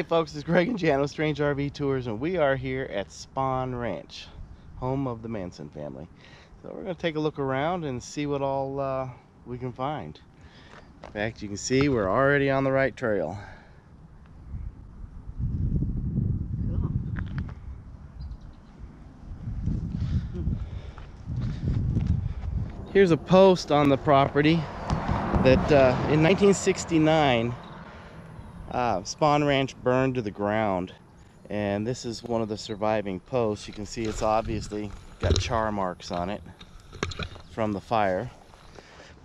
folks, it's Greg and Jan with Strange RV Tours, and we are here at Spahn Ranch, home of the Manson family. So we're going to take a look around and see what all we can find. In fact, you can see we're already on the right trail. Cool. Here's a post on the property that in 1969 Spahn Ranch burned to the ground, and this is one of the surviving posts. You can see it's obviously got char marks on it from the fire.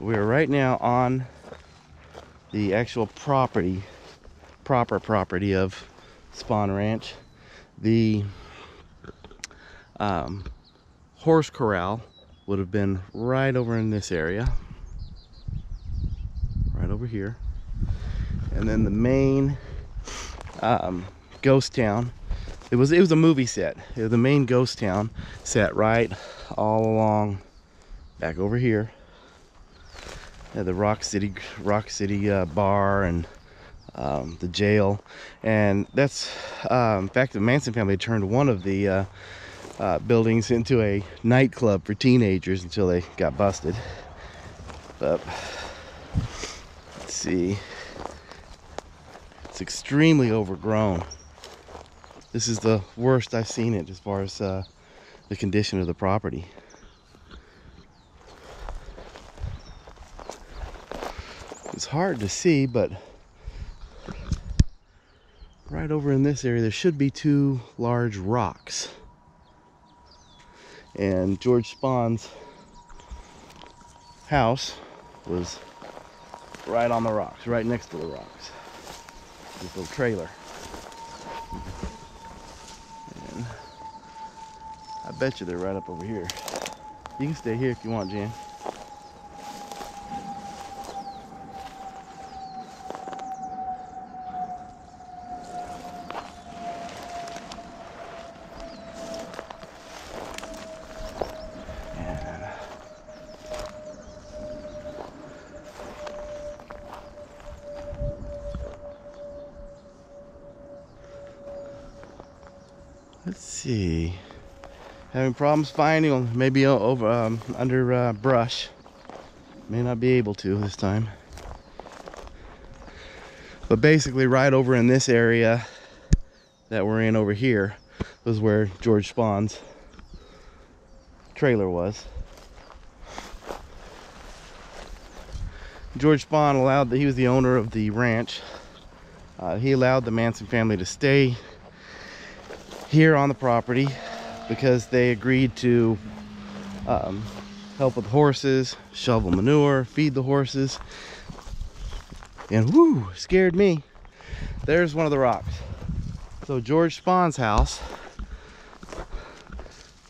We're right now on the actual property, proper property of Spahn Ranch. The horse corral would have been right over in this area, right over here. And then the main ghost town, it was a movie set. The main ghost town sat right all along back over here. The Rock City bar and the jail, and that's in fact the Manson family turned one of the buildings into a nightclub for teenagers until they got busted. But let's see. It's extremely overgrown. This is the worst I've seen it as far as the condition of the property. It's hard to see, but right over in this area there should be two large rocks. And George Spahn's house was right on the rocks, right next to the rocks. This little trailer. And I bet you they're right up over here. You can stay here if you want, Jan. Let's see. Having problems finding them, maybe over under brush. May not be able to this time. But basically, right over in this area that we're in over here was where George Spahn's trailer was. George Spahn allowed he was the owner of the ranch. He allowed the Manson family to stay here on the property because they agreed to help with horses, shovel manure, feed the horses. And whoo, scared me. There's one of the rocks. So George Spahn's house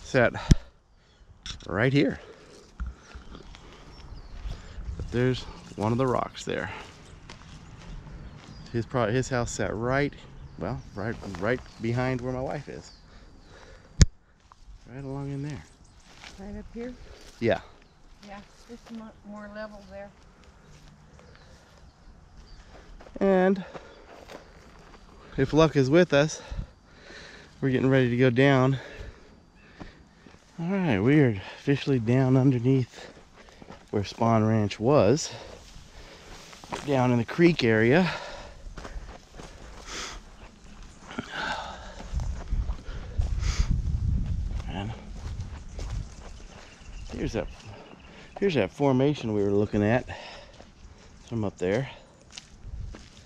sat right here. But there's one of the rocks there. His house sat right, well, right behind where my wife is. Right along in there. Right up here? Yeah. Yeah, just more level there. And if luck is with us, we're getting ready to go down. All right, we are officially down underneath where Spahn Ranch was. Down in the creek area. Here's that formation we were looking at from up there.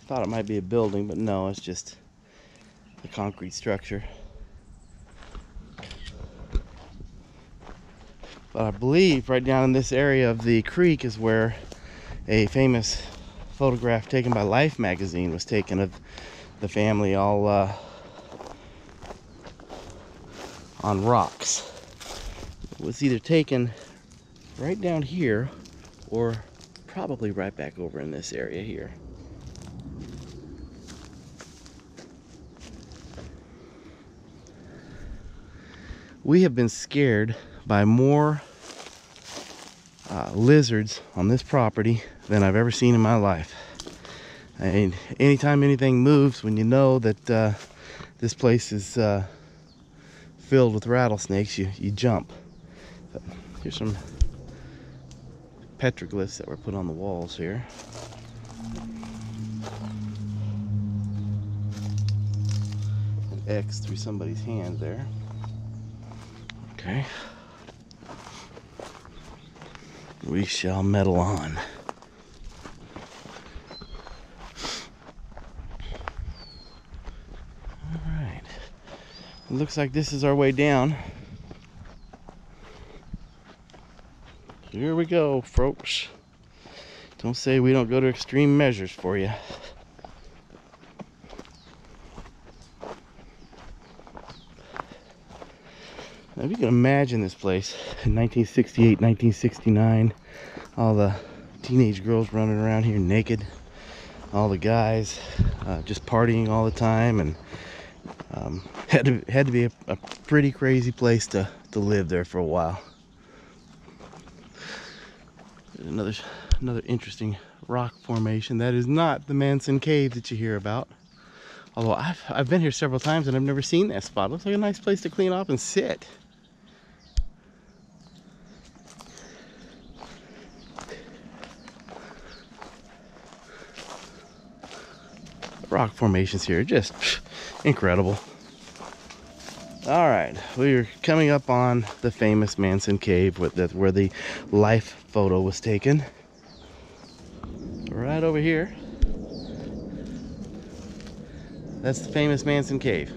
Thought it might be a building, but no, it's just a concrete structure. But I believe right down in this area of the creek is where a famous photograph taken by Life magazine was taken of the family all on rocks. It was either taken right down here or probably right back over in this area here. We have been scared by more lizards on this property than I've ever seen in my life. I mean, anytime anything moves, when you know that this place is filled with rattlesnakes, you jump. But here's some petroglyphs that were put on the walls here. An X through somebody's hand there. Okay. We shall meddle on. Alright. It looks like this is our way down. Here we go, folks. Don't say we don't go to extreme measures for you. Now, if you can imagine this place in 1968, 1969, all the teenage girls running around here naked, all the guys just partying all the time, and had to be a pretty crazy place to live there for a while. Another interesting rock formation that is not the Manson cave that you hear about. Although I've been here several times and I've never seen that spot. Looks like a nice place to clean up and sit. Rock formations here, just incredible. All right, we're coming up on the famous Manson cave where the life photo was taken. Right over here. That's the famous Manson cave.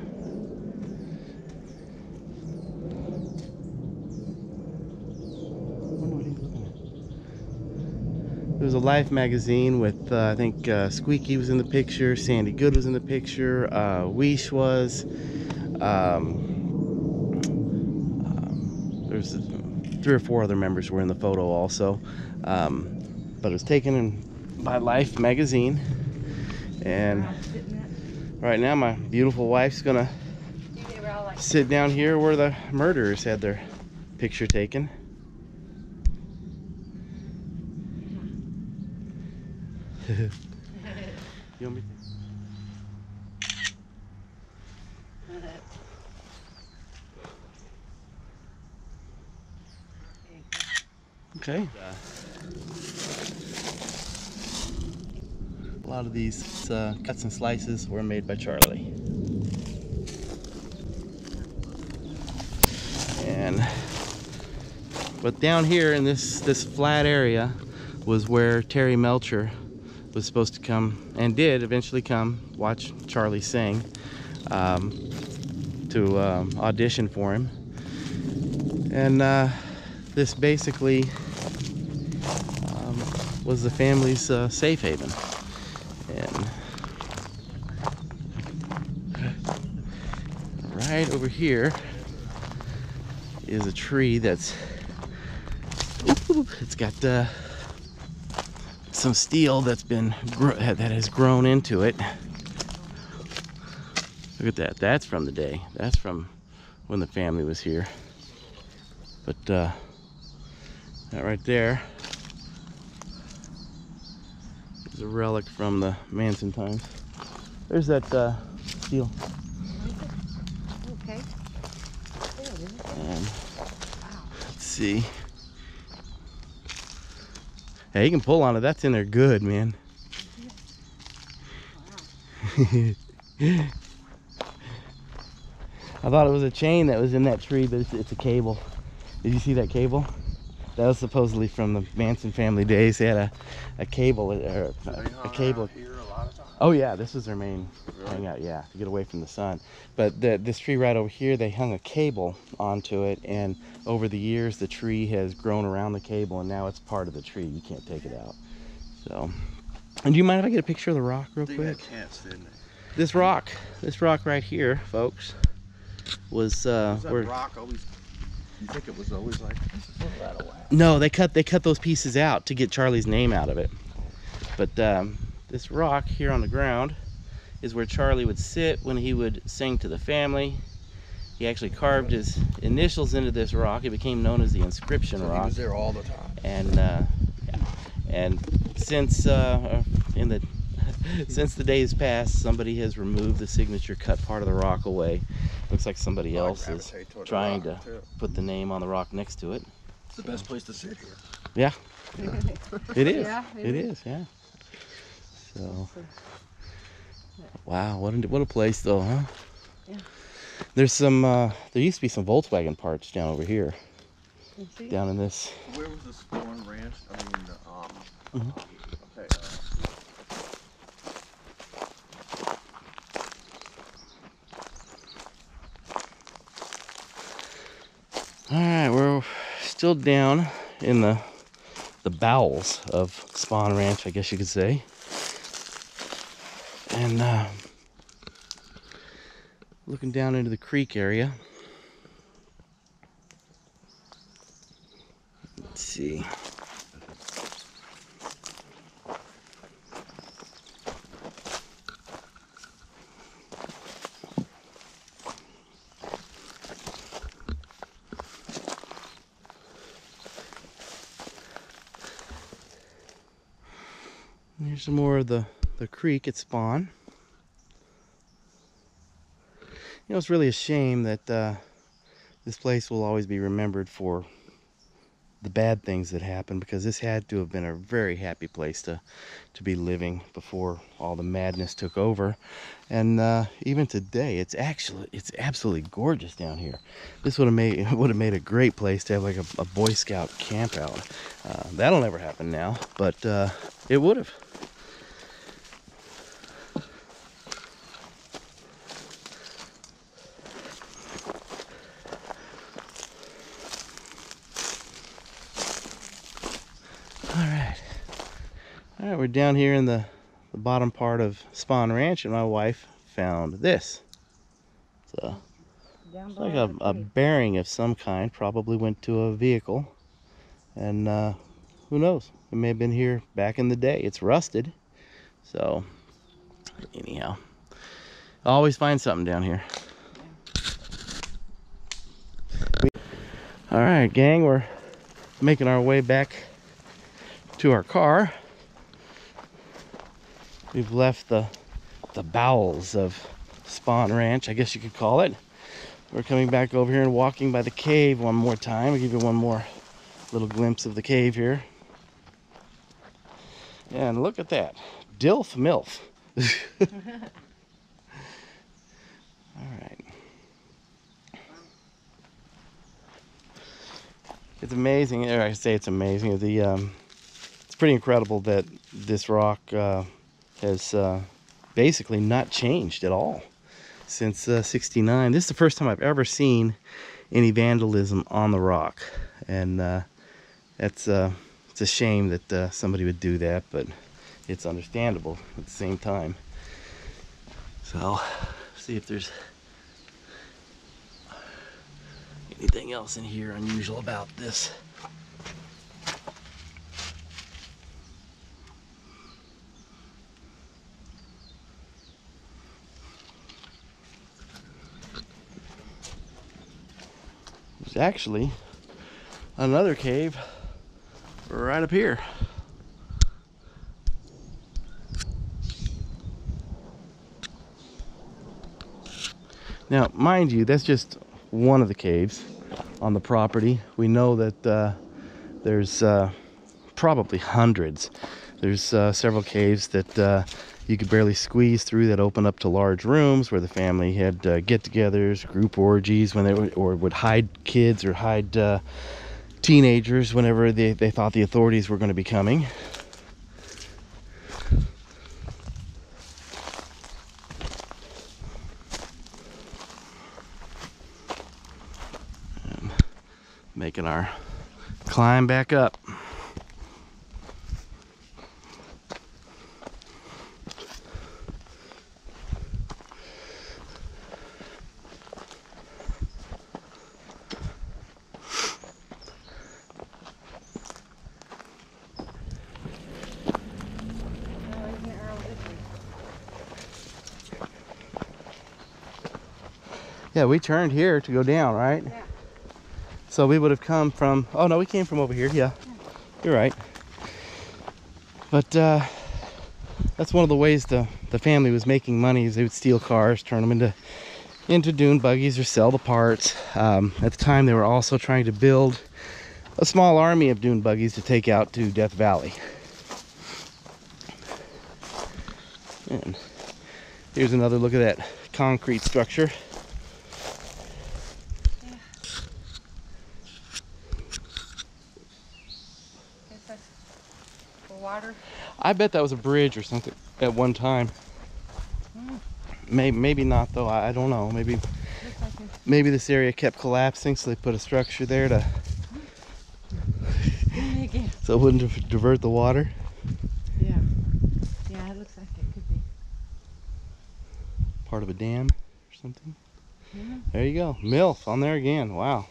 There was a Life magazine with, I think, Squeaky was in the picture, Sandy Good was in the picture, Weish was. There's 3 or 4 other members were in the photo also. But it was taken by Life magazine. And right now my beautiful wife's gonna sit down here where the murderers had their picture taken. You want me to? Okay. A lot of these cuts and slices were made by Charlie. But down here in this flat area was where Terry Melcher was supposed to come, and did eventually come, watch Charlie sing, to audition for him. And this basically was the family's safe haven. And right over here is a tree that's, it's got some steel that has grown into it. Look at that. That's from the day. That's from when the family was here. But that right there is a relic from the Manson times. There's that steel. Okay. And let's see. Hey, you can pull on it. That's in there good, man. I thought it was a chain that was in that tree, but it's a cable. Did you see that cable? That was supposedly from the Manson family days. They had a cable, or a cable. Here a lot of times. Oh yeah, this was their main hangout. Yeah, to get away from the sun. But this tree right over here, they hung a cable onto it, and over the years, the tree has grown around the cable, and now it's part of the tree. You can't take it out. So, and do you mind if I get a picture of the rock real quick? This rock right here, folks, was where rock always. You think it was always like this? No, they cut those pieces out to get Charlie's name out of it. But this rock here on the ground is where Charlie would sit when he would sing to the family. He actually carved his initials into this rock. It became known as the inscription rock. He was there all the time. And yeah. And since in the Since the days past, somebody has removed the signature, cut part of the rock away. Looks like somebody else is gravitate toward the trying rock, to too. put the name on the rock next to it. It's the best place to sit here. Yeah, it is. Yeah, it is. Yeah. So, wow, what a place, though, huh? Yeah. There's some. There used to be some Volkswagen parts down over here, You see? down in this. Where was the Spahn Ranch? I mean, Mhm. okay. All right, we're still down in the bowels of Spahn Ranch, I guess you could say. And looking down into the creek area. Let's see. Here's some more of the creek at Spahn. You know, it's really a shame that this place will always be remembered for the bad things that happened, because this had to have been a very happy place to be living before all the madness took over. And even today, it's absolutely gorgeous down here. This would have made a great place to have like a Boy Scout camp out. That'll never happen now, but it would have. All right, we're down here in the bottom part of Spahn Ranch, and my wife found this. So Down it's like below a the creek. bearing of some kind. Probably went to a vehicle, and who knows? It may have been here back in the day. It's rusted, so anyhow, I always find something down here. All right, gang, we're making our way back to our car. We've left the bowels of Spahn Ranch, I guess you could call it. We're coming back over here and walking by the cave one more time. I'll give you one more little glimpse of the cave here. And look at that. Dilf MILF. All right. It's amazing, or I say it's amazing. It's pretty incredible that this rock has basically not changed at all since '69. This is the first time I've ever seen any vandalism on the rock, and it's a shame that somebody would do that, but it's understandable at the same time. So, see if there's anything else in here unusual about this. There's actually another cave right up here. Now, mind you, that's just one of the caves on the property. We know that there's probably hundreds. There's several caves that you could barely squeeze through, that open up to large rooms where the family had get-togethers, group orgies, when they would hide kids or hide teenagers whenever they thought the authorities were going to be coming. And making our climb back up. Yeah, we turned here to go down, right? Yeah. So we would have come from, oh no, we came from over here, yeah. You're right. But That's one of the ways the family was making money, is they would steal cars, turn them into dune buggies or sell the parts. At the time, they were also trying to build a small army of dune buggies to take out to Death Valley. And here's another look at that concrete structure. Yeah. Guess that's for water. I bet that was a bridge or something at one time. Maybe not though. I don't know. Maybe this area kept collapsing, so they put a structure there to so it wouldn't divert the water. Yeah. Yeah, it looks like it could be. Part of a dam or something. There you go. MILF on there again. Wow.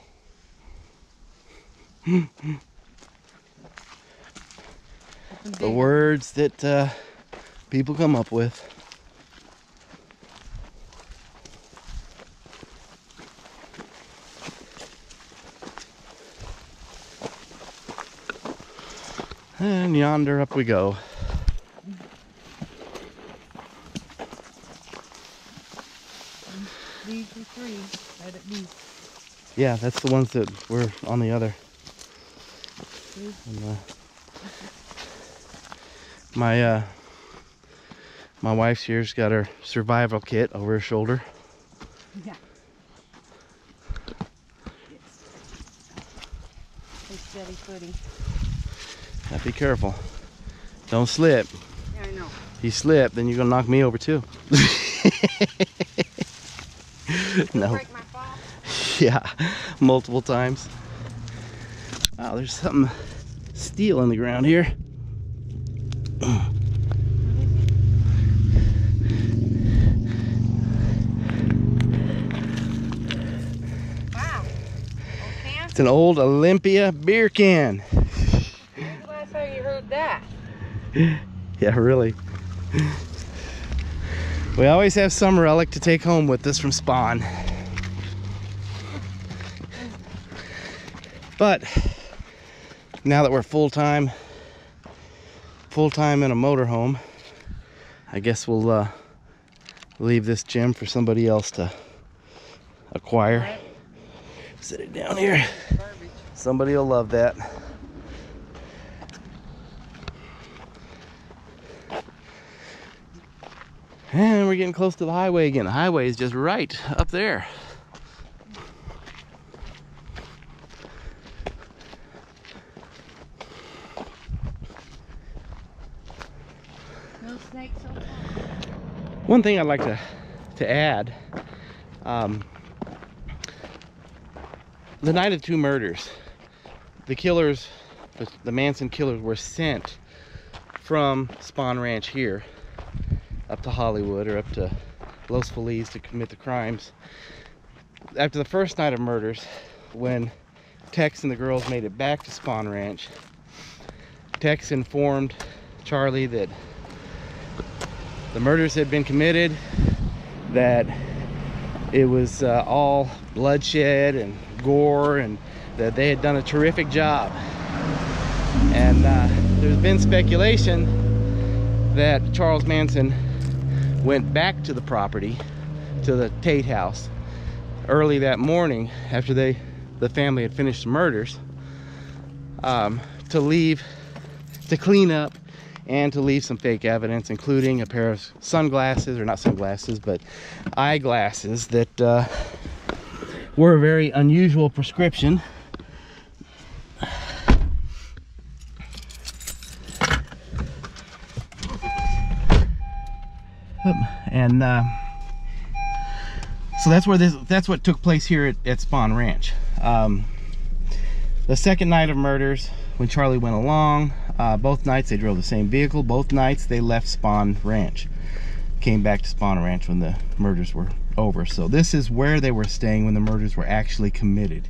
The words that people come up with. And yonder up we go. These are 3. Let it be. Yeah, that's the ones that were on the other. And, my wife's here's got her survival kit over her shoulder. Yeah. Yes. Stay steady footing. Now be careful. Don't slip. Yeah, I know. If you slip, then you're gonna knock me over too. No. Break my fall. Yeah, multiple times. Wow, there's something steel in the ground here. Wow. Okay. It's an old Olympia beer can. When's the last time you heard that? Yeah, really. We always have some relic to take home with us from Spahn. But now that we're full-time in a motorhome, I guess we'll leave this gem for somebody else to acquire. Set it down here. Garbage. Somebody will love that. And we're getting close to the highway again. The highway is just right up there. No snakes so far. One thing I'd like to add, the night of 2 murders, the killers, the Manson killers were sent from Spahn Ranch here up to Hollywood or up to Los Feliz to commit the crimes. After the first night of murders, when Tex and the girls made it back to Spahn Ranch, Tex informed Charlie that the murders had been committed, that it was all bloodshed and gore, and that they had done a terrific job. And there's been speculation that Charles Manson went back to the property, to the Tate house, early that morning after the family had finished the murders, to clean up and to leave some fake evidence, including a pair of sunglasses, or not sunglasses, but eyeglasses that were a very unusual prescription. And so that's what took place here at Spahn Ranch. The second night of murders, when Charlie went along, both nights they drove the same vehicle. Both nights they left Spahn Ranch, came back to Spahn Ranch when the murders were over. So this is where they were staying when the murders were actually committed.